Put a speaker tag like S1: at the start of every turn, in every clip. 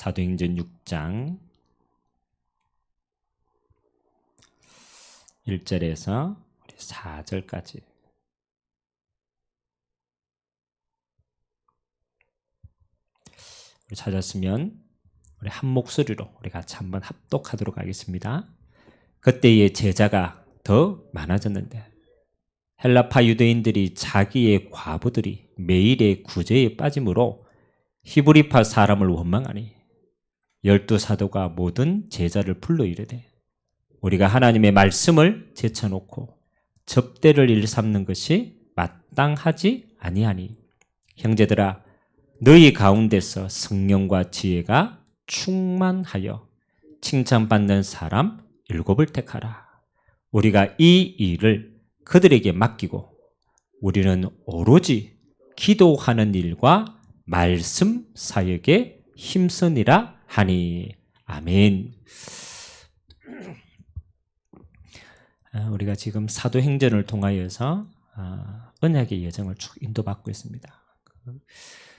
S1: 사도행전 6장 1절에서 4절까지. 우리 찾았으면 우리 한 목소리로 우리 같이 한번 합독하도록 하겠습니다. 그때의 제자가 더 많아졌는데 헬라파 유대인들이 자기의 과부들이 매일의 구제에 빠짐으로 히브리파 사람을 원망하니 12사도가 모든 제자를 불러 이르되 우리가 하나님의 말씀을 제쳐놓고 접대를 일삼는 것이 마땅하지 아니하니 형제들아 너희 가운데서 성령과 지혜가 충만하여 칭찬받는 사람 7을 택하라. 우리가 이 일을 그들에게 맡기고 우리는 오로지 기도하는 일과 말씀 사역에 힘쓰니라 하니. 아멘. 우리가 지금 사도행전을 통하여서 언약의 여정을 쭉 인도받고 있습니다.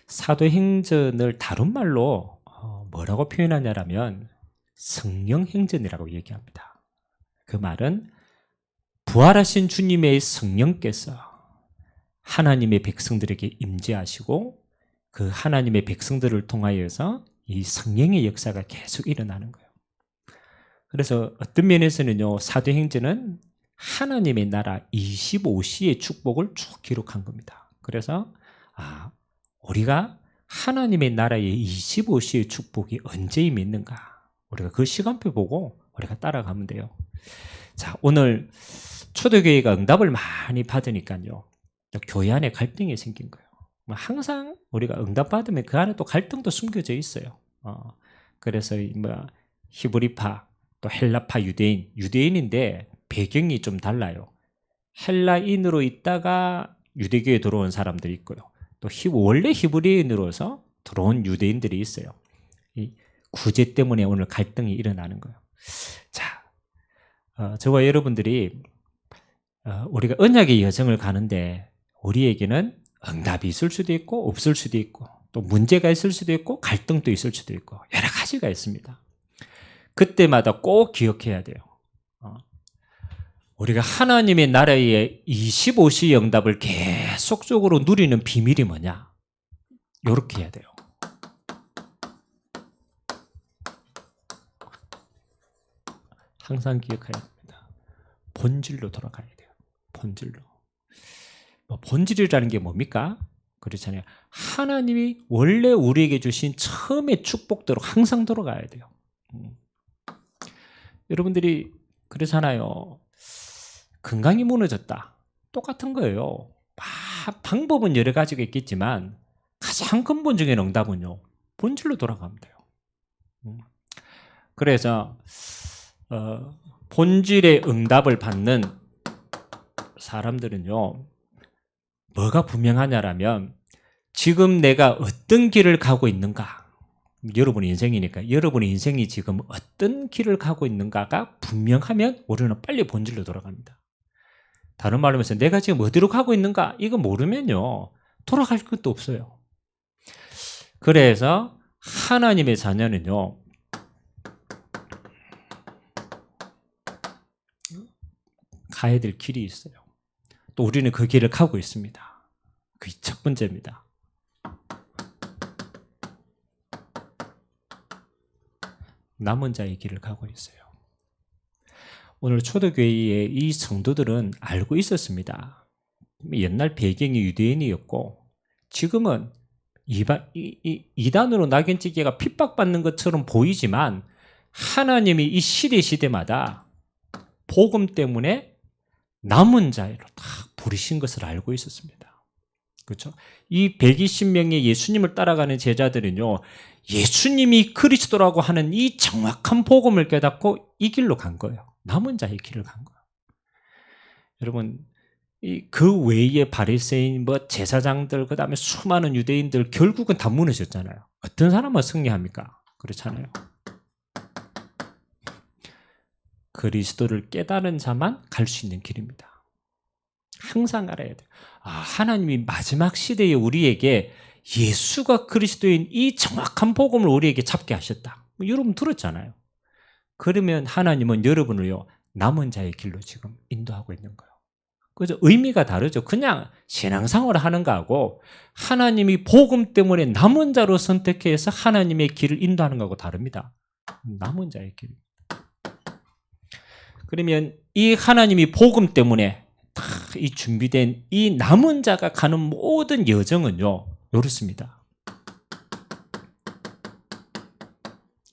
S1: 사도행전을 다른 말로 뭐라고 표현하냐면 성령행전이라고 얘기합니다. 그 말은 부활하신 주님의 성령께서 하나님의 백성들에게 임재하시고 그 하나님의 백성들을 통하여서 이 성령의 역사가 계속 일어나는 거예요. 그래서 어떤 면에서는요, 사도행전은 하나님의 나라 25시의 축복을 쭉 기록한 겁니다. 그래서 우리가 하나님의 나라의 25시의 축복이 언제 임했는가, 우리가 그 시간표 보고 우리가 따라가면 돼요. 자, 오늘 초대교회가 응답을 많이 받으니까요, 교회 안에 갈등이 생긴 거예요. 항상 우리가 응답받으면 그 안에 또 갈등도 숨겨져 있어요. 그래서 히브리파 또 헬라파 유대인인데 배경이 좀 달라요. 헬라인으로 있다가 유대교에 들어온 사람들이 있고요. 또 원래 히브리인으로서 들어온 유대인들이 있어요. 이 구제 때문에 오늘 갈등이 일어나는 거예요. 자, 저와 여러분들이 우리가 언약의 여정을 가는데 우리에게는 응답이 있을 수도 있고 없을 수도 있고 또 문제가 있을 수도 있고 갈등도 있을 수도 있고 여러 가지가 있습니다. 그때마다 꼭 기억해야 돼요. 우리가 하나님의 나라의 25시 응답을 계속적으로 누리는 비밀이 뭐냐? 이렇게 해야 돼요. 항상 기억해야 됩니다. 본질로 돌아가야 돼요. 본질로. 본질이라는 게 뭡니까? 그렇잖아요. 하나님이 원래 우리에게 주신 처음의 축복대로 항상 돌아가야 돼요. 여러분들이 그러잖아요. 건강이 무너졌다. 똑같은 거예요. 방법은 여러 가지가 있겠지만 가장 근본적인 응답은요, 본질로 돌아가면 돼요. 그래서 본질의 응답을 받는 사람들은요, 뭐가 분명하냐라면 지금 내가 어떤 길을 가고 있는가, 여러분의 인생이니까 여러분의 인생이 지금 어떤 길을 가고 있는가가 분명하면 우리는 빨리 본질로 돌아갑니다. 다른 말로 해서 내가 지금 어디로 가고 있는가 이거 모르면요 돌아갈 것도 없어요. 그래서 하나님의 자녀는요 가야 될 길이 있어요. 또 우리는 그 길을 가고 있습니다. 그게 첫 번째입니다. 남은 자의 길을 가고 있어요. 오늘 초대교회의 이 성도들은 알고 있었습니다. 옛날 배경이 유대인이었고 지금은 이단으로 낙연찌개가 핍박받는 것처럼 보이지만 하나님이 이 시대마다 복음 때문에 남은 자로 다 부르신 것을 알고 있었습니다. 그렇죠? 이 120명의 예수님을 따라가는 제자들은요, 예수님이 그리스도라고 하는 이 정확한 복음을 깨닫고 이 길로 간 거예요. 남은 자의 길을 간 거예요. 여러분, 그 외에 바리새인, 제사장들, 그 다음에 수많은 유대인들 결국은 다 무너졌잖아요. 어떤 사람은 승리합니까? 그렇잖아요. 그리스도를 깨달은 자만 갈 수 있는 길입니다. 항상 알아야 돼요. 하나님이 마지막 시대에 우리에게 예수가 그리스도인 이 정확한 복음을 우리에게 잡게 하셨다. 여러분 들었잖아요. 그러면 하나님은 여러분을요, 남은 자의 길로 지금 인도하고 있는 거예요. 그죠? 의미가 다르죠. 그냥 신앙생활을 하는 거하고 하나님이 복음 때문에 남은 자로 선택해서 하나님의 길을 인도하는 거하고 다릅니다. 남은 자의 길. 그러면 이 하나님이 복음 때문에 다 이 준비된 이 남은 자가 가는 모든 여정은요, 이렇습니다.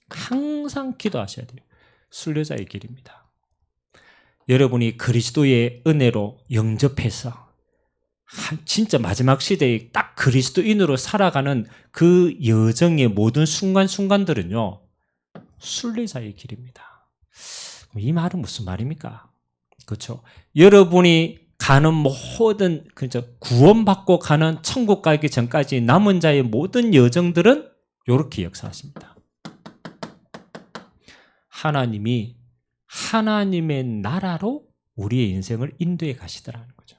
S1: 항상 기도하셔야 돼요. 순례자의 길입니다. 여러분이 그리스도의 은혜로 영접해서 진짜 마지막 시대에 딱 그리스도인으로 살아가는 그 여정의 모든 순간순간들은요, 순례자의 길입니다. 이 말은 무슨 말입니까? 그렇죠? 여러분이 가는 모든 구원받고 가는 천국 가기 전까지 남은 자의 모든 여정들은 이렇게 역사하십니다. 하나님이 하나님의 나라로 우리의 인생을 인도해 가시더라는 거죠.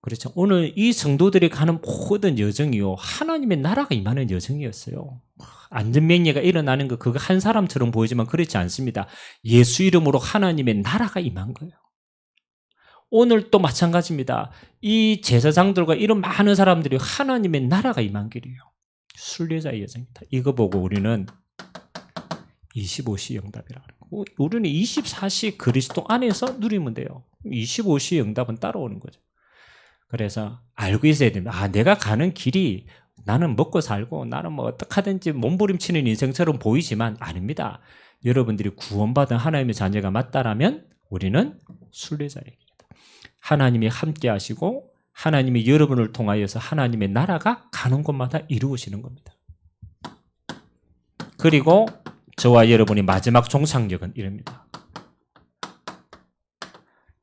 S1: 그렇죠. 오늘 이 성도들이 가는 모든 여정이요, 하나님의 나라가 임하는 여정이었어요. 안전명예가 일어나는 거 그거 한 사람처럼 보이지만 그렇지 않습니다. 예수 이름으로 하나님의 나라가 임한 거예요. 오늘 또 마찬가지입니다. 이 제사장들과 이런 많은 사람들이 하나님의 나라가 임한 길이에요. 순례자의 여정이다. 이거 보고 우리는 25시 응답이라고 하고, 우리는 24시 그리스도 안에서 누리면 돼요. 25시 응답은 따라오는 거죠. 그래서 알고 있어야 됩니다. 내가 가는 길이 나는 먹고 살고 나는 뭐 어떻게 하든지 몸부림치는 인생처럼 보이지만 아닙니다. 여러분들이 구원받은 하나님의 자녀가 맞다라면 우리는 순례자의 길이다. 하나님이 함께 하시고 하나님이 여러분을 통하여서 하나님의 나라가 가는 곳마다 이루어지는 겁니다. 그리고 저와 여러분이 마지막 종착역은 이럽니다.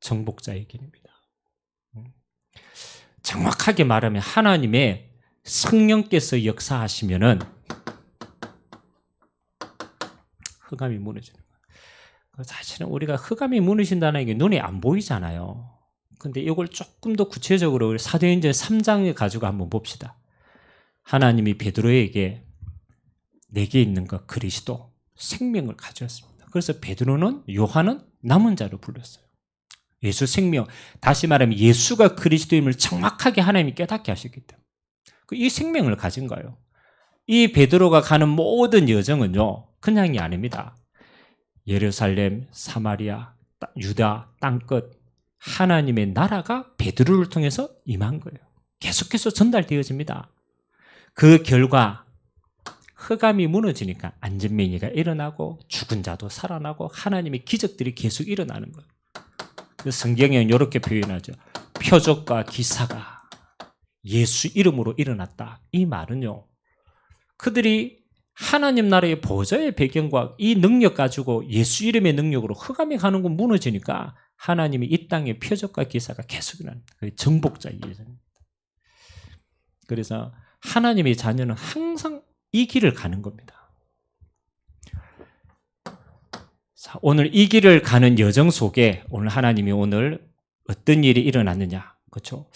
S1: 정복자의 길입니다. 정확하게 말하면 하나님의 성령께서 역사하시면은 흑암이 무너지는 거예요. 사실은 우리가 흑암이 무너진다는 게 눈에 안 보이잖아요. 근데 이걸 조금 더 구체적으로 사도행전 3장에 가지고 한번 봅시다. 하나님이 베드로에게 내게 있는 것 그리스도 생명을 가져왔습니다. 그래서 베드로는 요한은 남은 자로 불렀어요. 예수 생명, 다시 말하면 예수가 그리스도임을 정확하게 하나님이 깨닫게 하셨기 때문에 이 생명을 가진 거예요. 이 베드로가 가는 모든 여정은요, 그냥이 아닙니다. 예루살렘, 사마리아, 유다 땅끝 하나님의 나라가 베드로를 통해서 임한 거예요. 계속해서 전달되어집니다. 그 결과 흑암이 무너지니까 안전명예가 일어나고 죽은 자도 살아나고 하나님의 기적들이 계속 일어나는 거예요. 성경에는 이렇게 표현하죠. 표적과 기사가 예수 이름으로 일어났다. 이 말은요, 그들이 하나님 나라의 보좌의 배경과 이 능력 가지고 예수 이름의 능력으로 흑암이 가는 건 무너지니까 하나님이 이 땅에 표적과 기사가 계속 일어납니다. 정복자의 예정입니다. 그래서 하나님의 자녀는 항상 이 길을 가는 겁니다. 자, 오늘 이 길을 가는 여정 속에 오늘 하나님이 오늘 어떤 일이 일어났느냐, 그렇죠?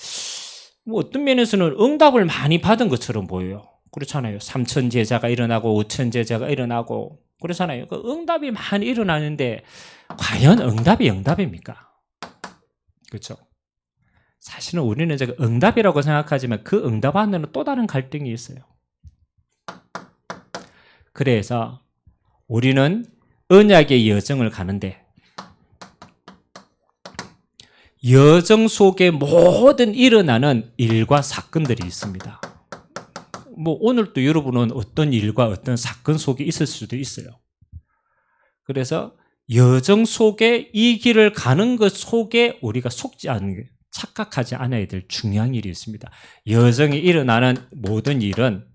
S1: 뭐 어떤 면에서는 응답을 많이 받은 것처럼 보여요. 그렇잖아요. 3천 제자가 일어나고 5천 제자가 일어나고 그렇잖아요. 그 응답이 많이 일어나는데 과연 응답이 응답입니까? 그렇죠? 사실은 우리는 제가 응답이라고 생각하지만 그 응답 안에는 또 다른 갈등이 있어요. 그래서 우리는 언약의 여정을 가는데 여정 속에 모든 일어나는 일과 사건들이 있습니다. 뭐 오늘도 여러분은 어떤 일과 어떤 사건 속에 있을 수도 있어요. 그래서 여정 속에 이 길을 가는 것 속에 우리가 속지 않는 게, 착각하지 않아야 될 중요한 일이 있습니다. 여정에 일어나는 모든 일은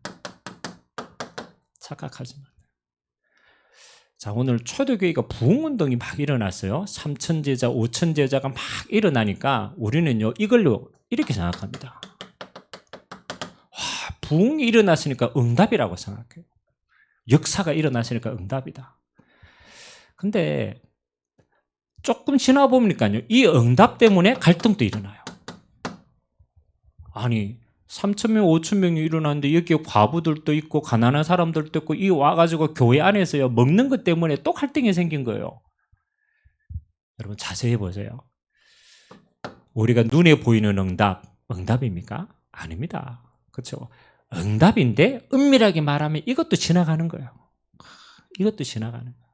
S1: 착각하지 마세요. 자, 오늘 초대교회가 부흥운동이 막 일어났어요. 3천 제자, 5천 제자가 막 일어나니까 우리는요, 이걸로 이렇게 생각합니다. 와, 부흥이 일어났으니까 응답이라고 생각해요. 역사가 일어났으니까 응답이다. 근데 조금 지나보니까요, 이 응답 때문에 갈등도 일어나요. 아니, 3,000명, 5,000명이 일어났는데 여기에 과부들도 있고 가난한 사람들도 있고 이 와가지고 교회 안에서요 먹는 것 때문에 또 갈등이 생긴 거예요. 여러분 자세히 보세요. 우리가 눈에 보이는 응답입니까? 아닙니다. 그렇죠? 응답인데 은밀하게 말하면 이것도 지나가는 거예요. 이것도 지나가는 거예요.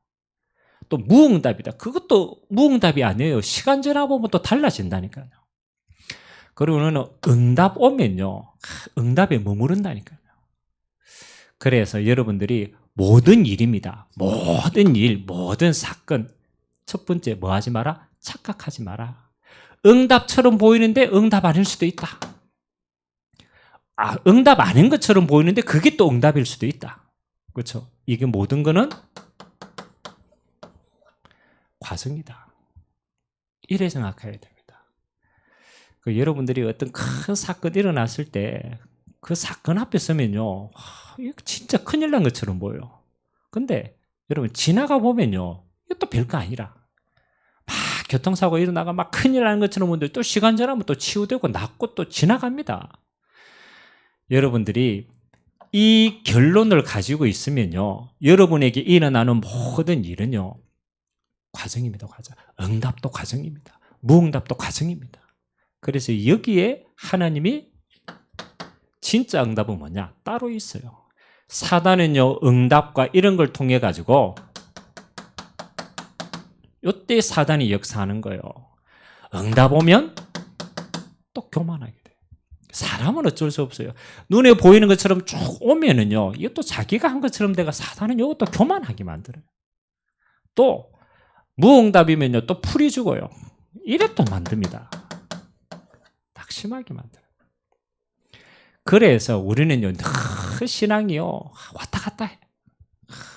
S1: 또 무응답이다. 그것도 무응답이 아니에요. 시간 지나보면 또 달라진다니까요. 그러고는 응답 오면요. 응답에 머무른다니까요. 그래서 여러분들이 모든 일입니다. 모든 일, 모든 사건. 첫 번째 뭐 하지 마라? 착각하지 마라. 응답처럼 보이는데 응답 아닐 수도 있다. 응답 아닌 것처럼 보이는데 그게 또 응답일 수도 있다. 그렇죠? 이게 모든 거는 과정이다. 이래 생각해야 됩니다. 여러분들이 어떤 큰 사건이 일어났을 때 그 사건 앞에 서면요. 이거 진짜 큰일 난 것처럼 보여요. 근데 여러분 지나가 보면요. 이것도 별거 아니라 막 교통사고 일어나가 막 큰일 나는 것처럼 보는데 또 시간 지나면 또 치유되고 낫고 또 지나갑니다. 여러분들이 이 결론을 가지고 있으면요. 여러분에게 일어나는 모든 일은요. 과정입니다. 과정. 응답도 과정입니다. 무응답도 과정입니다. 그래서 여기에 하나님이 진짜 응답은 뭐냐? 따로 있어요. 사단은요. 응답과 이런 걸 통해 가지고 이때 사단이 역사하는 거예요. 응답 오면 또 교만하게 돼요. 사람은 어쩔 수 없어요. 눈에 보이는 것처럼 쭉 오면은요. 이것도 자기가 한 것처럼 내가 사단은 이것도 교만하게 만들어요. 또 무응답이면요. 또 풀이 죽어요. 이래 또 만듭니다. 낙심하게 만들어요. 그래서 우리는요. 늘 신앙이요. 왔다 갔다 해.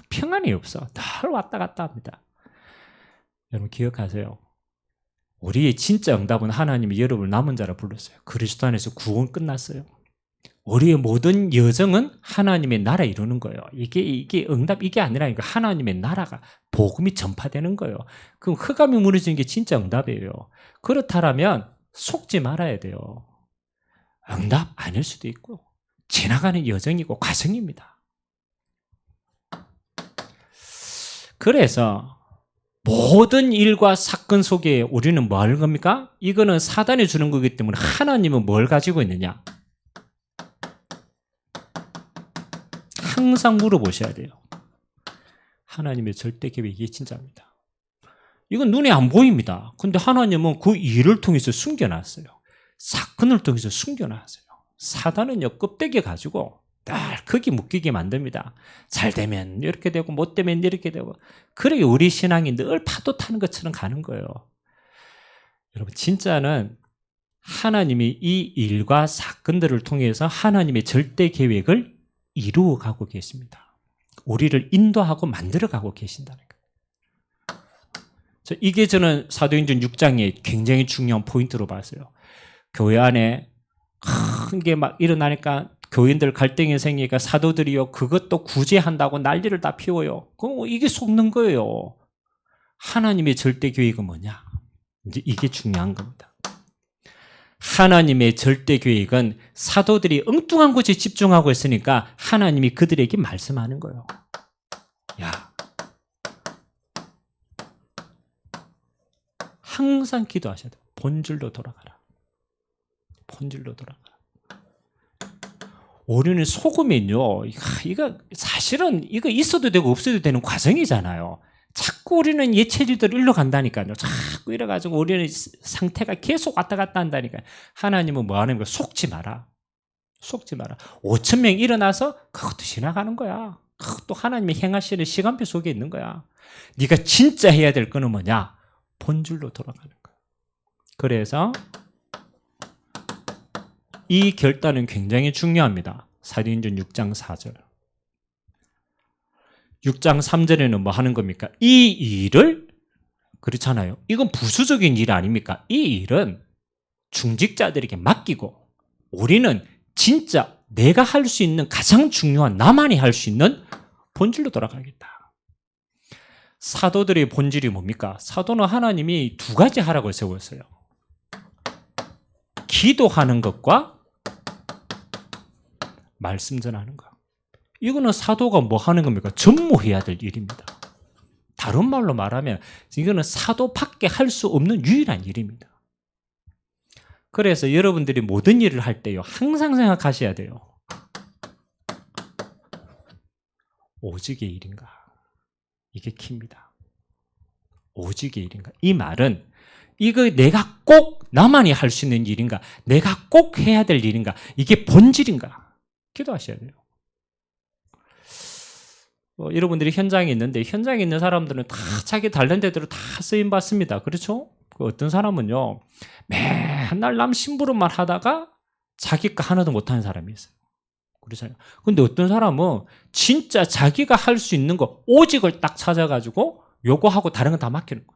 S1: 평안이 없어. 늘 왔다 갔다 합니다. 여러분 기억하세요. 우리의 진짜 응답은 하나님이 여러분을 남은 자라 불렀어요. 그리스도 안에서 구원 끝났어요. 우리의 모든 여정은 하나님의 나라 이루는 거예요. 이게 응답 이게 아니라 하나님의 나라가 복음이 전파되는 거예요. 그럼 흑암이 무너지는 게 진짜 응답이에요. 그렇다면 속지 말아야 돼요. 응답 아닐 수도 있고 지나가는 여정이고 과정입니다. 그래서 모든 일과 사건 속에 우리는 뭐 하는 겁니까? 이거는 사단이 주는 거기 때문에 하나님은 뭘 가지고 있느냐? 항상 물어보셔야 돼요. 하나님의 절대 계획이 진짜입니다. 이건 눈에 안 보입니다. 근데 하나님은 그 일을 통해서 숨겨놨어요. 사건을 통해서 숨겨놨어요. 사단은요, 껍데기 가지고 딱 거기 묶이게 만듭니다. 잘 되면 이렇게 되고 못 되면 이렇게 되고. 그러게 우리 신앙이 늘 파도 타는 것처럼 가는 거예요. 여러분 진짜는 하나님이 이 일과 사건들을 통해서 하나님의 절대 계획을 이루어가고 계십니다. 우리를 인도하고 만들어가고 계신다는 거예요. 이게 저는 사도행전 6장에 굉장히 중요한 포인트로 봤어요. 교회 안에 큰 게 막 일어나니까 교인들 갈등이 생기니까 사도들이요 그것도 구제한다고 난리를 다 피워요. 그럼 이게 속는 거예요. 하나님의 절대 계획은 뭐냐? 이제 이게 중요한 겁니다. 하나님의 절대 계획은 사도들이 엉뚱한 곳에 집중하고 있으니까 하나님이 그들에게 말씀하는 거예요. 야, 항상 기도하셔야 돼요. 본질로 돌아가라. 본질로 돌아가라. 우리는 속으면요, 이거 사실은 이거 있어도 되고 없어도 되는 과정이잖아요. 자꾸 우리는 예체질대로 일로 간다니까요. 자꾸 이래가지고 우리는 상태가 계속 왔다 갔다 한다니까요. 하나님은 뭐 하는 거야? 속지 마라. 속지 마라. 5,000명 일어나서 그것도 지나가는 거야. 그것도 하나님이 행하시는 시간표 속에 있는 거야. 네가 진짜 해야 될 거는 뭐냐? 본질로 돌아가는 거야. 그래서 이 결단은 굉장히 중요합니다. 사도행전 6장 4절. 6장 3절에는 뭐 하는 겁니까? 이 일을, 그렇잖아요. 이건 부수적인 일 아닙니까? 이 일은 중직자들에게 맡기고 우리는 진짜 내가 할 수 있는 가장 중요한 나만이 할 수 있는 본질로 돌아가겠다. 사도들의 본질이 뭡니까? 사도는 하나님이 두 가지 하라고 세웠어요. 기도하는 것과 말씀 전하는 거. 이거는 사도가 뭐 하는 겁니까? 전무해야 될 일입니다. 다른 말로 말하면 이거는 사도밖에 할 수 없는 유일한 일입니다. 그래서 여러분들이 모든 일을 할 때요, 항상 생각하셔야 돼요. 오직의 일인가? 이게 키입니다. 오직의 일인가? 이 말은 이거 내가 꼭 나만이 할 수 있는 일인가? 내가 꼭 해야 될 일인가? 이게 본질인가? 기도하셔야 돼요. 여러분들이 현장에 있는데 현장에 있는 사람들은 다 자기 탤런트대로 다 쓰임 받습니다. 그렇죠? 어떤 사람은요, 맨날 남 심부름만 하다가 자기 거 하나도 못하는 사람이 있어요. 그렇잖아요. 근데 어떤 사람은 진짜 자기가 할 수 있는 거 오직을 딱 찾아가지고 요거하고 다른 건 다 맡기는 거예요.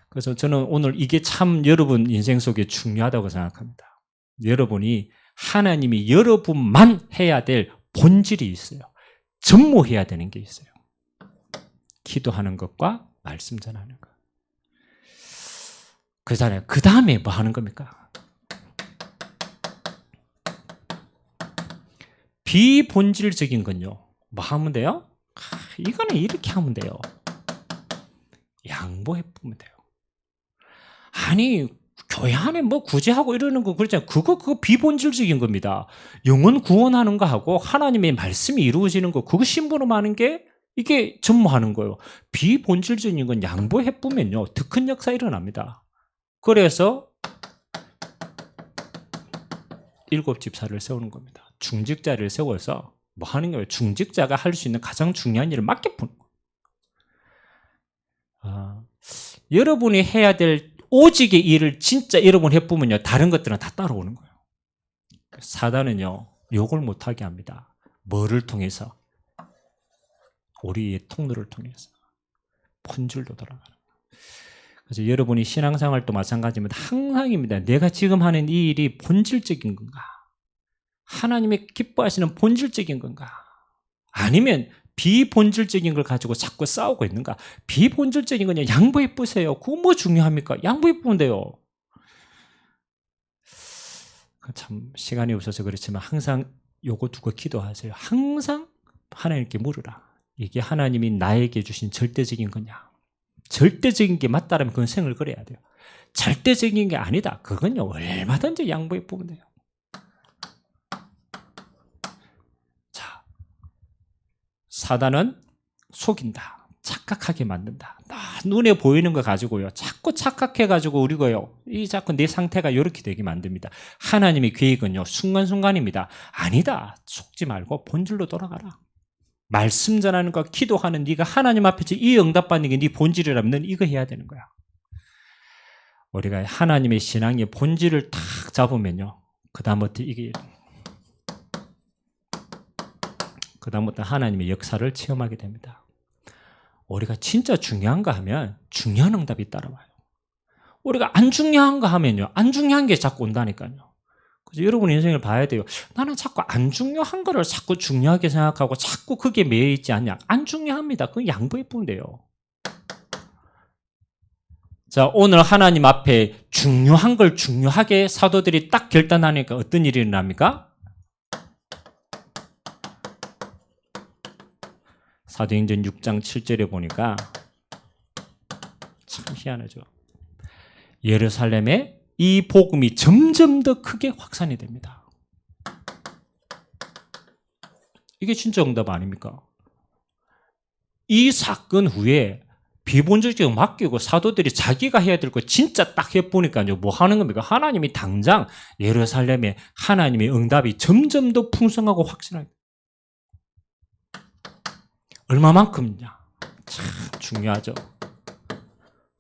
S1: 그래서 저는 오늘 이게 참 여러분 인생 속에 중요하다고 생각합니다. 여러분이 하나님이 여러분만 해야 될 본질이 있어요. 전무해야 되는 게 있어요. 기도하는 것과 말씀 전하는 것. 그잖아요. 그 다음에 뭐 하는 겁니까? 비본질적인 건요, 뭐 하면 돼요? 이거는 이렇게 하면 돼요. 양보해 보면 돼요. 아니, 교회 안에 뭐 구제하고 이러는 거 그렇잖아요. 그거 비본질적인 겁니다. 영혼 구원하는 거 하고 하나님의 말씀이 이루어지는 거, 그거 심부름하는 게 이게 전무하는 거예요. 비본질적인 건 양보해 보면요, 더 큰 역사 일어납니다. 그래서 7집사를 세우는 겁니다. 중직자를 세워서 뭐 하는 거예요? 중직자가 할 수 있는 가장 중요한 일을 맡겨보는 거예요. 여러분이 해야 될 오직의 일을 진짜 여러분 해보면요, 다른 것들은 다 따라오는 거예요. 사단은요, 욕을 못하게 합니다. 뭐를 통해서? 우리의 통로를 통해서. 본질로 돌아가는 거예요. 그래서 여러분이 신앙생활도 마찬가지입니다. 항상입니다. 내가 지금 하는 이 일이 본질적인 건가? 하나님이 기뻐하시는 본질적인 건가? 아니면 비본질적인 걸 가지고 자꾸 싸우고 있는가? 비본질적인 거냐? 양보해 보세요. 그거 뭐 중요합니까? 양보해 보면 돼요. 참 시간이 없어서 그렇지만 항상 요거 두고 기도하세요. 항상 하나님께 물으라. 이게 하나님이 나에게 주신 절대적인 거냐? 절대적인 게 맞다라면 그건 생을 걸어야 돼요. 절대적인 게 아니다. 그건요, 얼마든지 양보해 보면 돼요. 자, 사단은 속인다. 착각하게 만든다. 눈에 보이는 거 가지고요, 자꾸 착각해가지고 우리가요, 자꾸 내 상태가 이렇게 되게 만듭니다. 하나님의 계획은요, 순간순간입니다. 아니다. 속지 말고 본질로 돌아가라. 말씀 전하는 거, 기도하는 네가 하나님 앞에서 이 응답받는 게 네 본질이라면 넌 이거 해야 되는 거야. 우리가 하나님의 신앙의 본질을 딱 잡으면요, 그 다음부터 하나님의 역사를 체험하게 됩니다. 우리가 진짜 중요한가 하면 중요한 응답이 따라와요. 우리가 안 중요한가 하면요, 안 중요한 게 자꾸 온다니까요. 그래서 여러분 인생을 봐야 돼요. 나는 자꾸 안 중요한 거를 자꾸 중요하게 생각하고 자꾸 그게 매여 있지 않냐? 안 중요합니다. 그건 양보해 보면 돼요. 자, 오늘 하나님 앞에 중요한 걸 중요하게 사도들이 딱 결단하니까 어떤 일이 일어납니까? 사도행전 6장 7절에 보니까 참 희한하죠. 예루살렘에 이 복음이 점점 더 크게 확산이 됩니다. 이게 진짜 응답 아닙니까? 이 사건 후에 비본질적으로 맡기고 사도들이 자기가 해야 될 거 진짜 딱 해보니까요, 뭐 하는 겁니까? 하나님이 당장 예루살렘에 하나님의 응답이 점점 더 풍성하고 확실하게. 얼마만큼이냐? 참 중요하죠.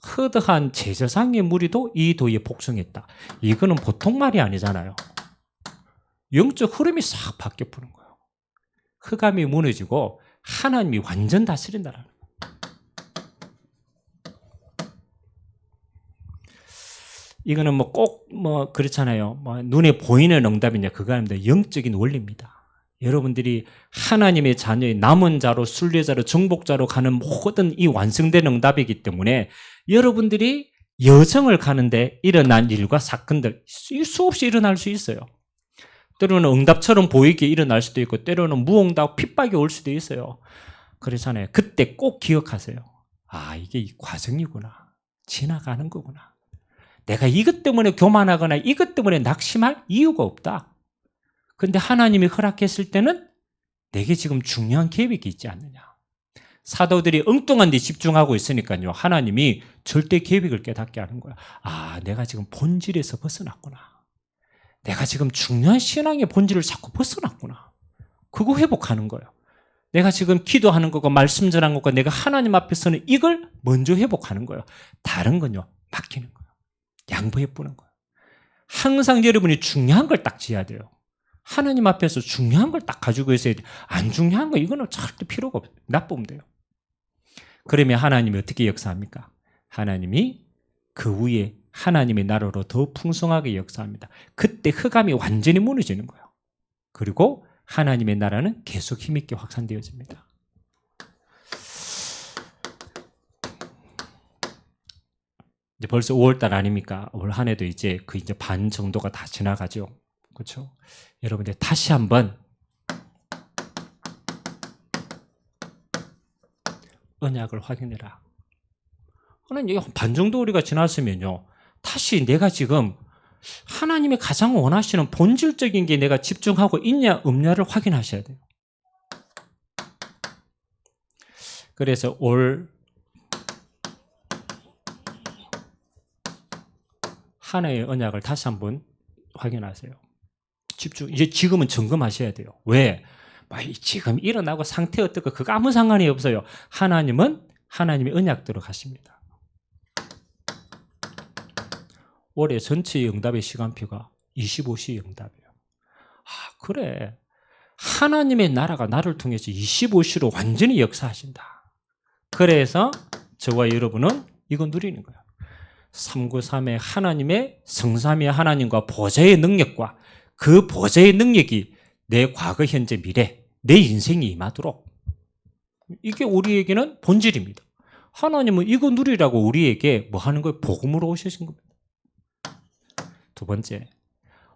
S1: 허드한 제사상의 무리도 이 도에 복종했다. 이거는 보통 말이 아니잖아요. 영적 흐름이 싹 바뀌어 보는 거예요. 흑암이 무너지고 하나님이 완전 다스린다라는 거예요. 이거는 뭐 꼭 그렇잖아요. 눈에 보이는 응답이냐 그거 아닙니다. 영적인 원리입니다. 여러분들이 하나님의 자녀의 남은 자로, 순례자로, 정복자로 가는 모든 이 완성된 응답이기 때문에 여러분들이 여정을 가는데 일어난 일과 사건들 수없이 일어날 수 있어요. 때로는 응답처럼 보이게 일어날 수도 있고 때로는 무응답 핍박이 올 수도 있어요. 그렇잖아요. 그때 꼭 기억하세요. 아, 이게 이 과정이구나. 지나가는 거구나. 내가 이것 때문에 교만하거나 이것 때문에 낙심할 이유가 없다. 그런데 하나님이 허락했을 때는 내게 지금 중요한 계획이 있지 않느냐. 사도들이 엉뚱한 데 집중하고 있으니까요. 하나님이 절대 계획을 깨닫게 하는 거야. 아, 내가 지금 본질에서 벗어났구나. 내가 지금 중요한 신앙의 본질을 자꾸 벗어났구나. 그거 회복하는 거예요. 내가 지금 기도하는 거고 말씀 전한 것과 내가 하나님 앞에서는 이걸 먼저 회복하는 거예요. 다른 건요. 맡기는 거예요. 양보해 보는 거예요. 항상 여러분이 중요한 걸 딱 지어야 돼요. 하나님 앞에서 중요한 걸 딱 가지고 있어야 돼요. 안 중요한 거 이거는 절대 필요가 없어요. 놔보면 돼요. 그러면 하나님이 어떻게 역사합니까? 하나님이 그 위에 하나님의 나라로 더 풍성하게 역사합니다. 그때 흑암이 완전히 무너지는 거예요. 그리고 하나님의 나라는 계속 힘있게 확산되어집니다. 이제 벌써 5월달 아닙니까? 올 한 해도 이제 반 정도가 다 지나가죠. 그렇죠? 여러분들 다시 한번 언약을 확인해라. 반 정도 우리가 지났으면요. 다시 내가 지금 하나님이 가장 원하시는 본질적인 게 내가 집중하고 있냐 없냐를 확인하셔야 돼요. 그래서 올 한 해의 언약을 다시 한번 확인하세요. 이제 지금은 점검하셔야 돼요. 왜? 지금 일어나고 상태 어떻고 그거 아무 상관이 없어요. 하나님은 하나님의 언약대로 가십니다. 올해 전체 응답의 시간표가 25시 응답이에요. 아, 그래. 하나님의 나라가 나를 통해서 25시로 완전히 역사하신다. 그래서 저와 여러분은 이거 누리는 거예요. 393의 하나님의 성삼위의 하나님과 보좌의 능력과 그 보좌의 능력이 내 과거, 현재, 미래, 내 인생이 임하도록 이게 우리에게는 본질입니다. 하나님은 이거 누리라고 우리에게 뭐 하는 거예요? 복음으로 오셔신 겁니다. 두 번째,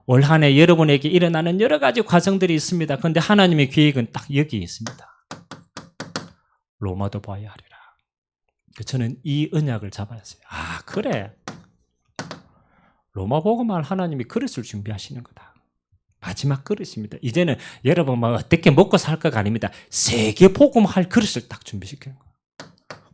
S1: 올 한 해 여러분에게 일어나는 여러 가지 과정들이 있습니다. 그런데 하나님의 계획은 딱 여기 있습니다. 로마도 봐야 하리라. 저는 이 언약을 잡았어요. 아, 그래. 로마 복음을 하나님이 그릇을 준비하시는 거다. 마지막 그릇입니다. 이제는 여러분 어떻게 먹고 살 거가 아닙니다. 세계 복음할 그릇을 딱 준비시키는 거예요.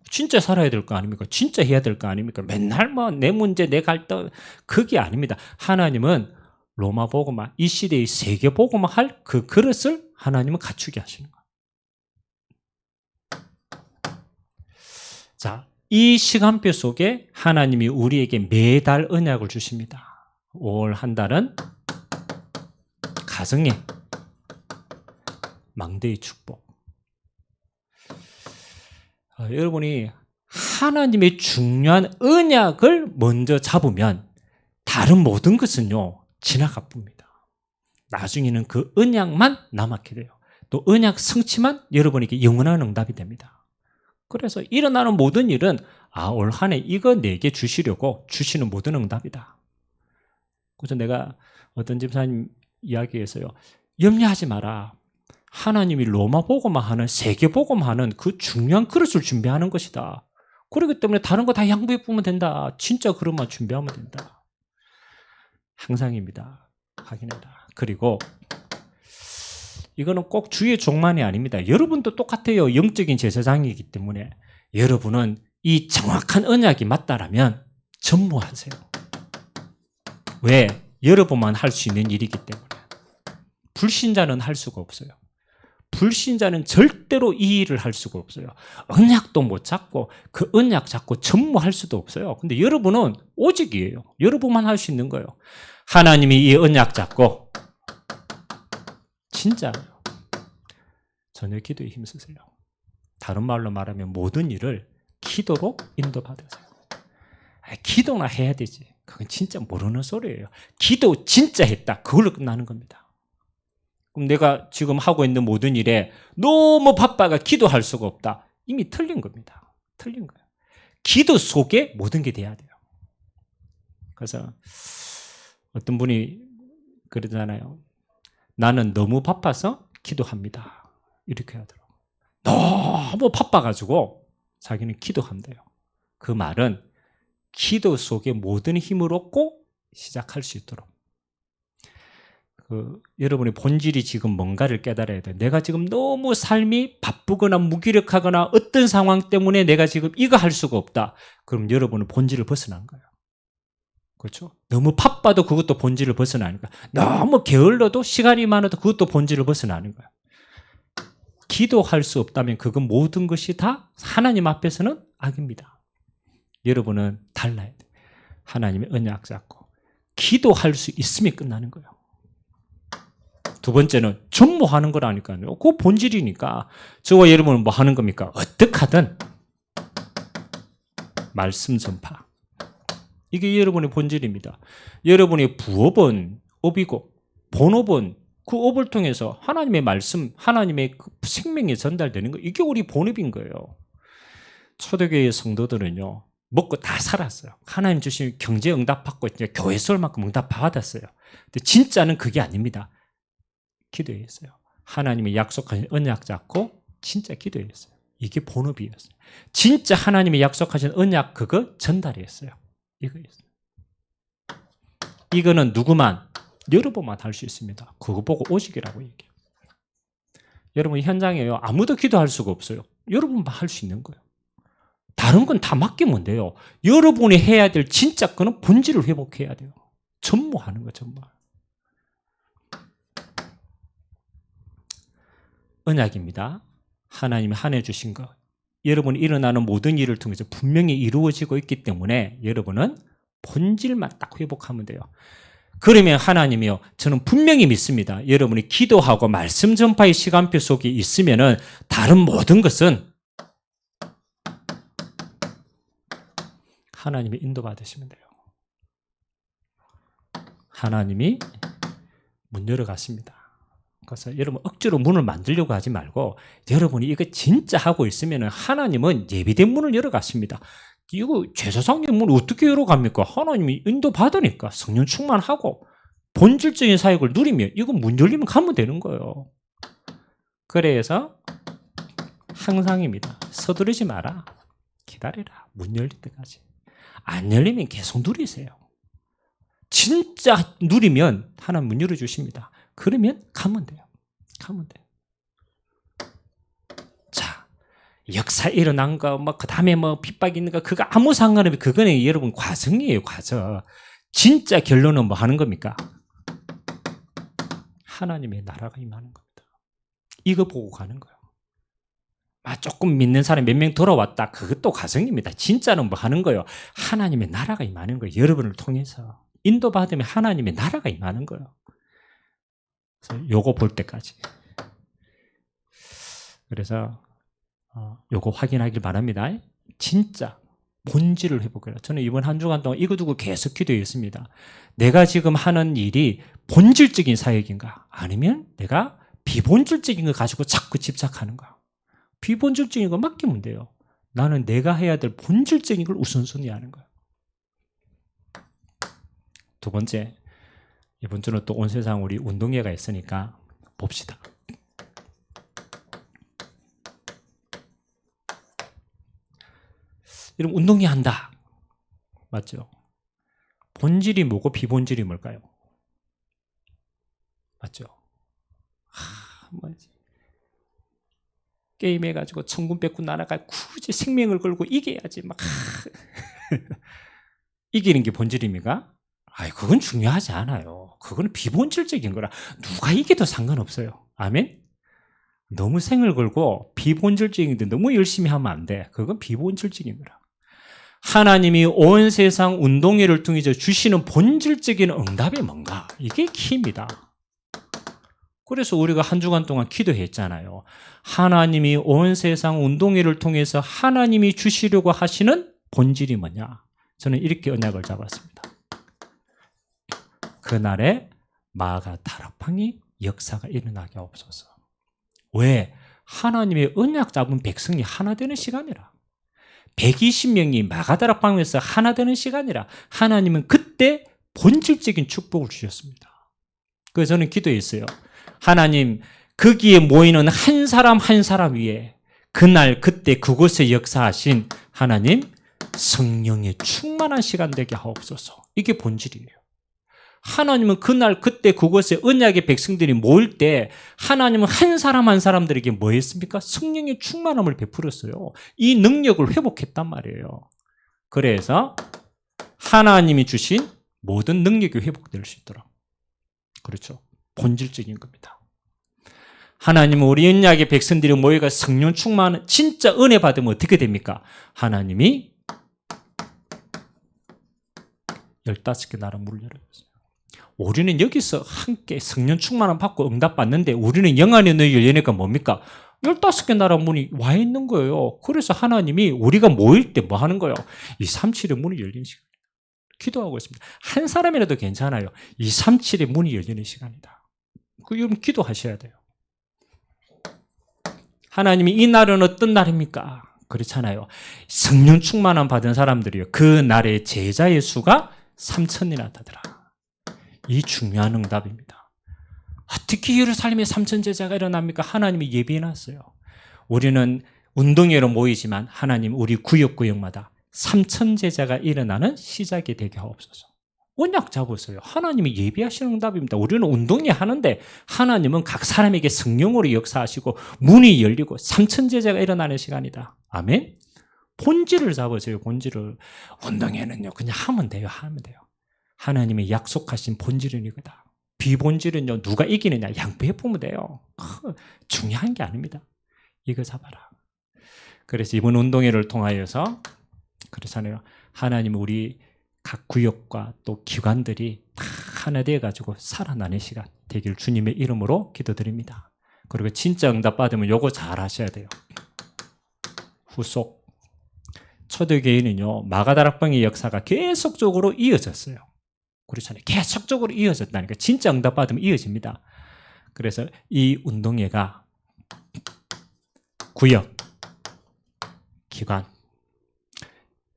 S1: 진짜 살아야 될 거 아닙니까? 진짜 해야 될 거 아닙니까? 맨날 내 문제, 내 갈등 그게 아닙니다. 하나님은 로마 복음화, 이 시대의 세계 복음화할 그 그릇을 하나님은 갖추게 하시는 거예요. 자, 이 시간표 속에 하나님이 우리에게 매달 언약을 주십니다. 5월 한 달은 가정의 망대의 축복. 여러분이 하나님의 중요한 언약을 먼저 잡으면 다른 모든 것은요 지나가 봅니다. 나중에는 그 언약만 남게 돼요. 또 언약 성취만 여러분에게 영원한 응답이 됩니다. 그래서 일어나는 모든 일은 올 한 해 이거 내게 주시려고 주시는 모든 응답이다. 그래서 내가 어떤 집사님 이야기에서요, 염려하지 마라. 하나님이 로마 복음화하는 세계 복음화하는 그 중요한 그릇을 준비하는 것이다. 그렇기 때문에 다른 거 다 양보해 보면 된다. 진짜 그릇만 준비하면 된다. 항상입니다. 확인해라. 그리고 이거는 꼭 주의 종만이 아닙니다. 여러분도 똑같아요. 영적인 제사장이기 때문에 여러분은 이 정확한 언약이 맞다라면 전무하세요. 왜? 여러분만 할 수 있는 일이기 때문에. 불신자는 할 수가 없어요. 불신자는 절대로 이 일을 할 수가 없어요. 언약도 못 잡고 그 언약 잡고 전무할 수도 없어요. 근데 여러분은 오직이에요. 여러분만 할 수 있는 거예요. 하나님이 이 언약 잡고 진짜 전혀 기도에 힘쓰세요. 다른 말로 말하면 모든 일을 기도로 인도받으세요. 기도나 해야 되지. 그건 진짜 모르는 소리예요. 기도 진짜 했다. 그걸로 끝나는 겁니다. 그럼 내가 지금 하고 있는 모든 일에 너무 바빠가 기도할 수가 없다. 이미 틀린 겁니다. 틀린 거예요. 기도 속에 모든 게 돼야 돼요. 그래서 어떤 분이 그러잖아요. 나는 너무 바빠서 기도합니다. 이렇게 하더라고요. 너무 바빠가지고 자기는 기도한대요. 그 말은 기도 속에 모든 힘을 얻고 시작할 수 있도록. 여러분의 본질이 지금 뭔가를 깨달아야 돼요. 내가 지금 너무 삶이 바쁘거나 무기력하거나 어떤 상황 때문에 내가 지금 이거 할 수가 없다. 그럼 여러분은 본질을 벗어난 거예요. 그렇죠? 너무 바빠도 그것도 본질을 벗어나는 거야. 너무 게을러도 시간이 많아도 그것도 본질을 벗어나는 거야. 기도할 수 없다면 그건 모든 것이 다 하나님 앞에서는 악입니다. 여러분은 달라야 돼. 하나님의 언약 잡고 기도할 수 있으면 끝나는 거예요. 두 번째는 전무하는 거라니까요. 그거 본질이니까. 저와 여러분은 뭐 하는 겁니까? 어떻게 하든 말씀 전파. 이게 여러분의 본질입니다. 여러분의 부업은 업이고 본업은 그 업을 통해서 하나님의 말씀, 하나님의 그 생명이 전달되는 거. 이게 우리 본업인 거예요. 초대교회 성도들은요. 먹고 다 살았어요. 하나님 주신 경제 응답 받고 이제 교회 쏠 만큼 응답 받았어요. 근데 진짜는 그게 아닙니다. 기도했어요. 하나님이 약속하신 언약 잡고 진짜 기도했어요. 이게 본업이었어요. 진짜 하나님이 약속하신 언약 그거 전달했어요. 이거였어요. 이거는 누구만 여러분만 할 수 있습니다. 그거 보고 오직이라고 얘기해요. 여러분 현장에요. 아무도 기도할 수가 없어요. 여러분만 할 수 있는 거예요. 다른 건 다 맡기면 돼요. 여러분이 해야 될 진짜 거는 본질을 회복해야 돼요. 전무하는 거 전무. 언약입니다. 하나님이 한해 주신 것. 여러분이 일어나는 모든 일을 통해서 분명히 이루어지고 있기 때문에 여러분은 본질만 딱 회복하면 돼요. 그러면 하나님이요. 저는 분명히 믿습니다. 여러분이 기도하고 말씀 전파의 시간표 속에 있으면은 다른 모든 것은 하나님의 인도받으시면 돼요. 하나님이 문 열어갔습니다. 그래서 여러분 억지로 문을 만들려고 하지 말고 여러분이 이거 진짜 하고 있으면 하나님은 예비된 문을 열어갔습니다. 이거 제사상의 문을 어떻게 열어갑니까? 하나님이 인도받으니까 성령 충만하고 본질적인 사역을 누리면 이거 문 열리면 가면 되는 거예요. 그래서 항상입니다. 서두르지 마라. 기다려라. 문 열릴 때까지. 안 열리면 계속 누리세요. 진짜 누리면 하나님 문 열어주십니다. 그러면 가면 돼요. 가면 돼요. 자, 역사 일어난 거, 그 다음에 핍박 있는 거, 그거 아무 상관없이 그거는 여러분 과정이에요, 과정. 진짜 결론은 뭐 하는 겁니까? 하나님의 나라가 임하는 겁니다. 이거 보고 가는 거예요. 조금 믿는 사람 몇 명 돌아왔다. 그것도 과정입니다. 진짜는 뭐 하는 거예요? 하나님의 나라가 임하는 거예요. 여러분을 통해서. 인도받으면 하나님의 나라가 임하는 거예요. 요거 볼 때까지. 그래서 요거 확인하길 바랍니다. 진짜 본질을 회복해라. 저는 이번 한 주간 동안 이거 두고 계속 기도했습니다. 내가 지금 하는 일이 본질적인 사역인가? 아니면 내가 비본질적인 거 가지고 자꾸 집착하는가? 비본질적인 거 맡기면 돼요. 나는 내가 해야 될 본질적인 걸 우선순위 하는 거예요. 두 번째, 이번 주는 또 온 세상 우리 운동회가 있으니까 봅시다. 이런 운동회 한다. 맞죠? 본질이 뭐고 비본질이 뭘까요? 맞죠? 뭐지? 게임해가지고 천군 백군 나라가 굳이 생명을 걸고 이겨야지 막 이기는 게 본질입니까? 그건 중요하지 않아요. 그건 비본질적인 거라 누가 이겨도 상관없어요. 아멘? 너무 생을 걸고 비본질적인데 너무 열심히 하면 안 돼. 그건 비본질적인 거라. 하나님이 온 세상 운동회를 통해서 주시는 본질적인 응답이 뭔가? 이게 키입니다. 그래서 우리가 한 주간 동안 기도했잖아요. 하나님이 온 세상 운동회를 통해서 하나님이 주시려고 하시는 본질이 뭐냐? 저는 이렇게 언약을 잡았습니다. 그날에 마가 다락방이 역사가 일어나게 없어서. 왜? 하나님의 언약 잡은 백성이 하나 되는 시간이라. 120명이 마가다락방에서 하나 되는 시간이라 하나님은 그때 본질적인 축복을 주셨습니다. 그래서 저는 기도했어요. 하나님, 거기에 모이는 한 사람 한 사람 위에 그날 그때 그곳에 역사하신 하나님 성령의 충만한 시간 되게 하옵소서. 이게 본질이에요. 하나님은 그날 그때 그곳에 언약의 백성들이 모일 때 하나님은 한 사람 한 사람들에게 뭐 했습니까? 성령의 충만함을 베풀었어요. 이 능력을 회복했단 말이에요. 그래서 하나님이 주신 모든 능력이 회복될 수 있도록. 그렇죠. 본질적인 겁니다. 하나님은 우리 언약의 백성들이 모여가 성령 충만한 진짜 은혜 받으면 어떻게 됩니까? 하나님이 15개 나라 문을 열어줬어요. 우리는 여기서 함께 성령 충만함 받고 응답 받는데 우리는 영안의 눈이 열리니까 뭡니까? 15개 나라 문이 와 있는 거예요. 그래서 하나님이 우리가 모일 때 뭐 하는 거예요? 237의 문이 열리는 시간. 기도하고 있습니다. 한 사람이라도 괜찮아요. 237의 문이 열리는 시간이다. 여러분 기도하셔야 돼요. 하나님이 이 날은 어떤 날입니까? 그렇잖아요. 성령 충만함 받은 사람들이요. 그 날의 제자의 수가 3,000이나 되더라. 이 중요한 응답입니다. 어떻게 예루살렘에 3,000 제자가 일어납니까? 하나님이 예비해놨어요. 우리는 운동회로 모이지만 하나님 우리 구역마다 3,000 제자가 일어나는 시작이 되게 하옵소서. 언약 잡으세요. 하나님이 예비하시는 응답입니다. 우리는 운동회 하는데 하나님은 각 사람에게 성령으로 역사하시고 문이 열리고 3,000 제자가 일어나는 시간이다. 아멘? 본질을 잡으세요. 본질을. 운동회는요. 그냥 하면 돼요. 하면 돼요. 하나님의 약속하신 본질은 이거다. 비본질은요. 누가 이기느냐. 양보해보면 돼요. 중요한 게 아닙니다. 이거 잡아라. 그래서 이번 운동회를 통하여서 그렇잖아요. 하나님은 우리 각 구역과 또 기관들이 다 하나 되어가지고 살아나는 시간 되길 주님의 이름으로 기도드립니다. 그리고 진짜 응답 받으면 요거 잘 하셔야 돼요. 후속. 초대교회는요. 마가다락방의 역사가 계속적으로 이어졌어요. 그렇잖아요. 계속적으로 이어졌다니까. 진짜 응답 받으면 이어집니다. 그래서 이 운동회가 구역, 기관,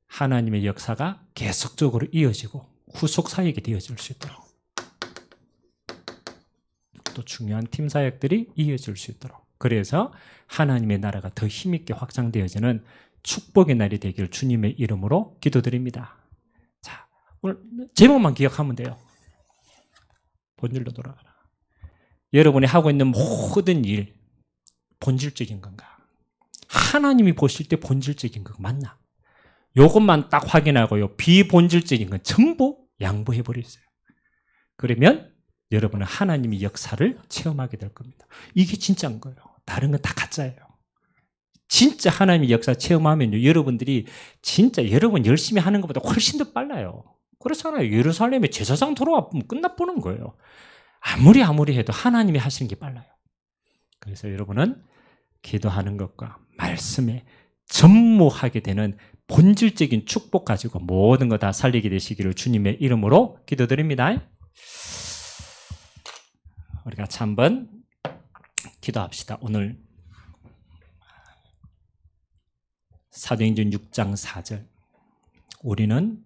S1: 하나님의 역사가 계속적으로 이어지고 후속 사역이 되어질 수 있도록 또 중요한 팀 사역들이 이어질 수 있도록 그래서 하나님의 나라가 더 힘있게 확장되어지는 축복의 날이 되길 주님의 이름으로 기도드립니다. 자, 오늘 제목만 기억하면 돼요. 본질로 돌아가라. 여러분이 하고 있는 모든 일 본질적인 건가? 하나님이 보실 때 본질적인 거 맞나? 요것만 딱 확인하고요. 비본질적인 건 전부 양보해버렸어요. 그러면 여러분은 하나님의 역사를 체험하게 될 겁니다. 이게 진짜인 거예요. 다른 건 다 가짜예요. 진짜 하나님의 역사 체험하면요. 여러분들이 진짜 여러분 열심히 하는 것보다 훨씬 더 빨라요. 그렇잖아요. 예루살렘에 제사장 돌아와보면 끝나보는 거예요. 아무리 해도 하나님이 하시는 게 빨라요. 그래서 여러분은 기도하는 것과 말씀에 전무하게 되는 본질적인 축복 가지고 모든 거 다 살리게 되시기를 주님의 이름으로 기도드립니다. 우리 같이 한번 기도합시다. 오늘 사도행전 6장 4절 우리는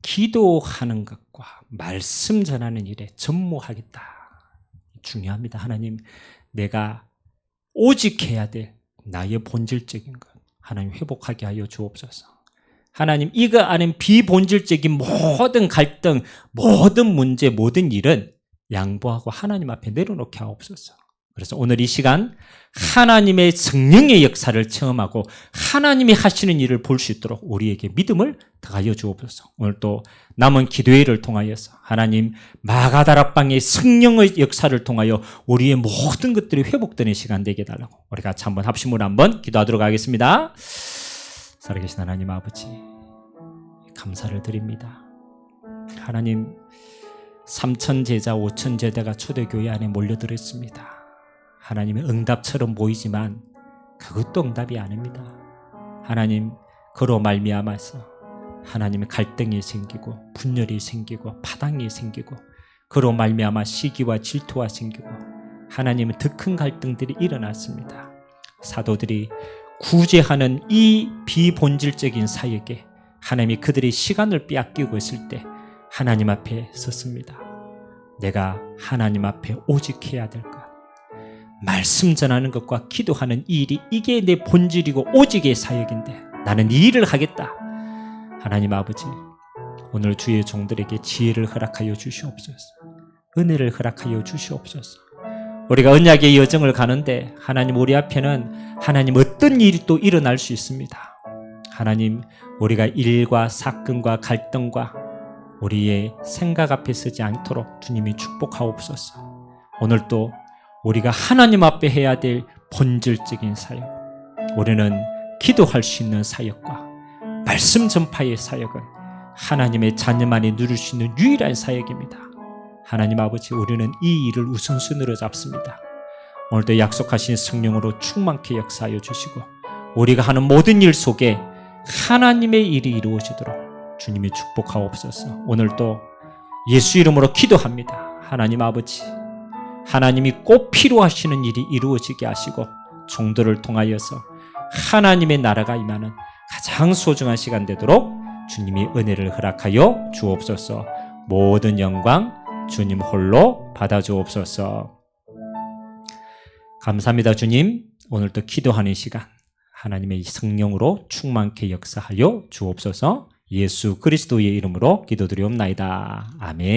S1: 기도하는 것과 말씀 전하는 일에 전무하겠다. 중요합니다. 하나님, 내가 오직 해야 될 나의 본질적인 것 하나님 회복하게 하여 주옵소서. 하나님, 이거 아닌 비본질적인 모든 갈등, 모든 문제, 모든 일은 양보하고 하나님 앞에 내려놓게 하옵소서. 그래서 오늘 이 시간 하나님의 성령의 역사를 체험하고 하나님이 하시는 일을 볼 수 있도록 우리에게 믿음을 더하여 주옵소서. 오늘 또 남은 기도회를 통하여서 하나님 마가다락방의 성령의 역사를 통하여 우리의 모든 것들이 회복되는 시간 되게 해달라고 우리 같이 한번 합심으로 한번 기도하도록 하겠습니다. 살아계신 하나님 아버지 감사를 드립니다. 하나님 3,000 제자 5,000 제자가 초대교회 안에 몰려들었습니다. 하나님의 응답처럼 보이지만 그것도 응답이 아닙니다. 하나님 그로 말미암아서 하나님의 갈등이 생기고 분열이 생기고 파당이 생기고 그로 말미암아 시기와 질투가 생기고 하나님의 더 큰 갈등들이 일어났습니다. 사도들이 구제하는 이 비본질적인 사역에 하나님이 그들의 시간을 빼앗기고 있을 때 하나님 앞에 섰습니다. 내가 하나님 앞에 오직 해야 될 것, 말씀 전하는 것과 기도하는 이 일이 이게 내 본질이고 오직의 사역인데 나는 이 일을 하겠다. 하나님 아버지, 오늘 주의 종들에게 지혜를 허락하여 주시옵소서. 은혜를 허락하여 주시옵소서. 우리가 언약의 여정을 가는데 하나님, 우리 앞에는 하나님 어떤 일이 또 일어날 수 있습니다. 하나님, 우리가 일과 사건과 갈등과 우리의 생각 앞에 서지 않도록 주님이 축복하옵소서. 오늘 또 우리가 하나님 앞에 해야 될 본질적인 사역, 우리는 기도할 수 있는 사역과 말씀 전파의 사역은 하나님의 자녀만이 누릴 수 있는 유일한 사역입니다. 하나님 아버지, 우리는 이 일을 우선순위로 잡습니다. 오늘도 약속하신 성령으로 충만케 역사하여 주시고 우리가 하는 모든 일 속에 하나님의 일이 이루어지도록 주님이 축복하옵소서. 오늘도 예수 이름으로 기도합니다. 하나님 아버지, 하나님이 꼭 필요하시는 일이 이루어지게 하시고 종들을 통하여서 하나님의 나라가 임하는 가장 소중한 시간 되도록 주님이 은혜를 허락하여 주옵소서. 모든 영광 주님 홀로 받아주옵소서. 감사합니다. 주님, 오늘도 기도하는 시간 하나님의 성령으로 충만케 역사하여 주옵소서. 예수 그리스도의 이름으로 기도드리옵나이다. 아멘.